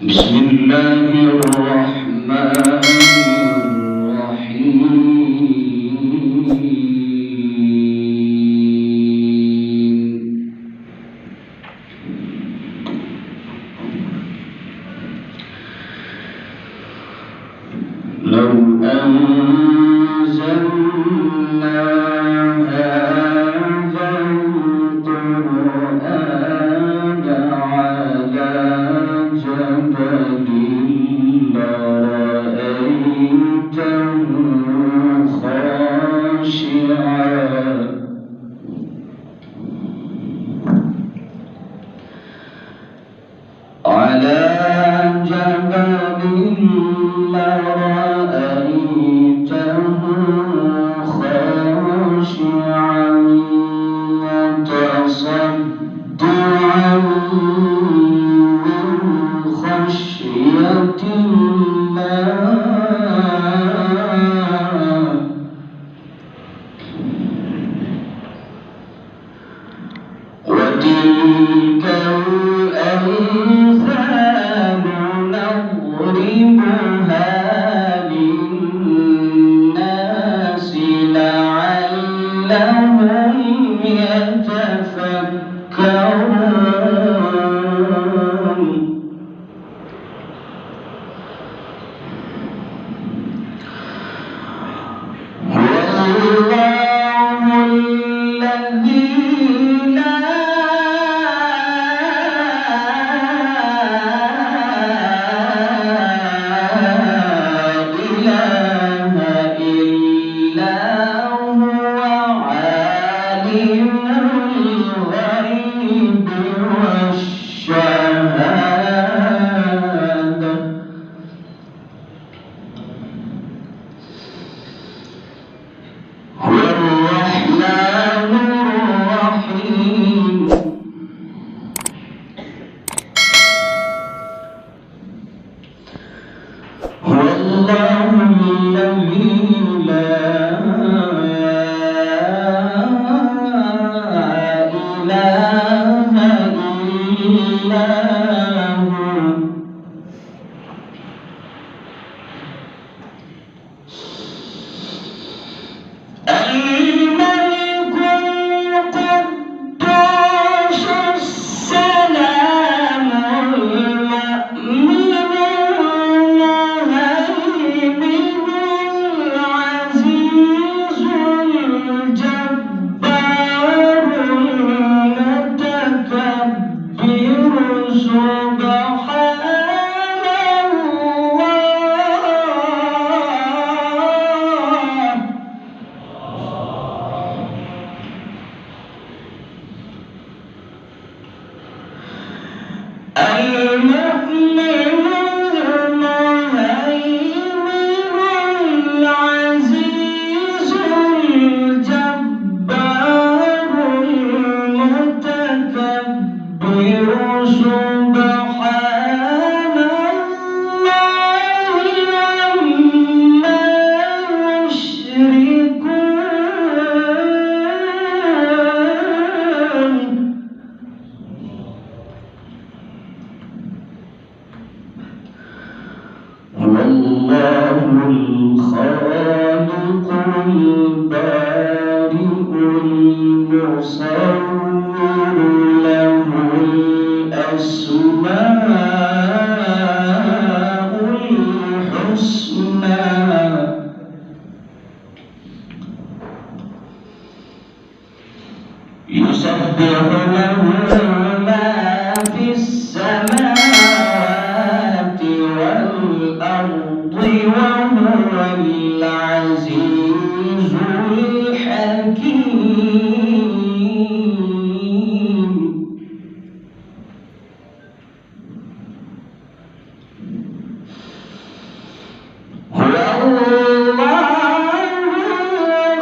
بسم الله الرحمن الرحيم. لو أنزلنا هذا القرآن على جبل لرأيته خاشعا متصدعا من خشية الله وتلك الأمثال نضربها للناس لعلهم يتفكرون. والله الذي لا إله إلا هو عالم الغيب والشهادة هو الرحمن الرحيم. هو الله الذي لا إله إلا هو الملك القدوس السلام المؤمن المهيمن العزيز الجبار المتكبر سبحان الله. المؤمن المهيمن العزيز الجبار المتكبر سبحان الله عما يشركون. والله الخالق البارئ المصور له الأسماء الحسنى يسبح له ما في السماوات والأرض وهو العزيز الحكيم. هو الله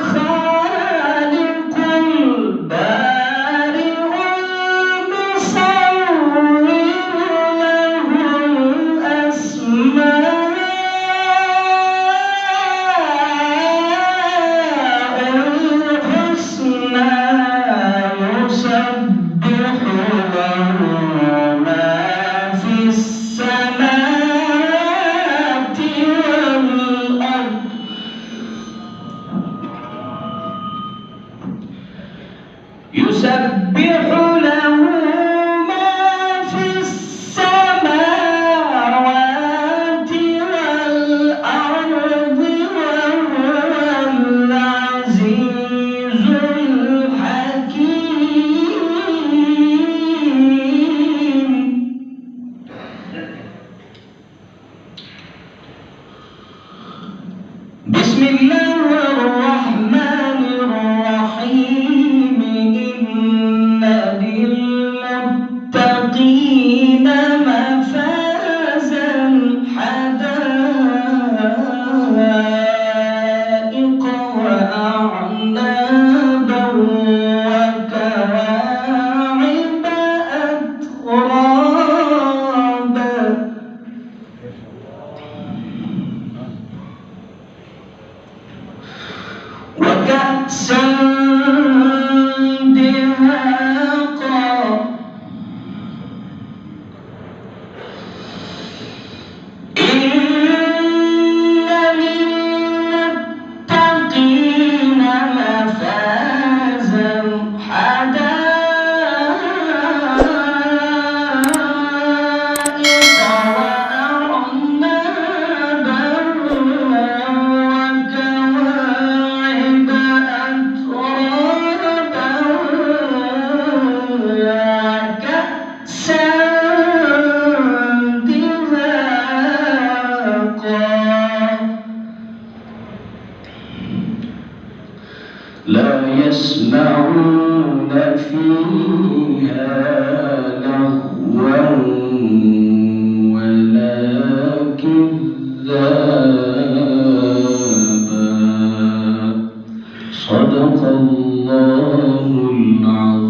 الخالق البارئ المصور لا يسمعون فيها لغوا ولا كذابا. صدق الله العظيم.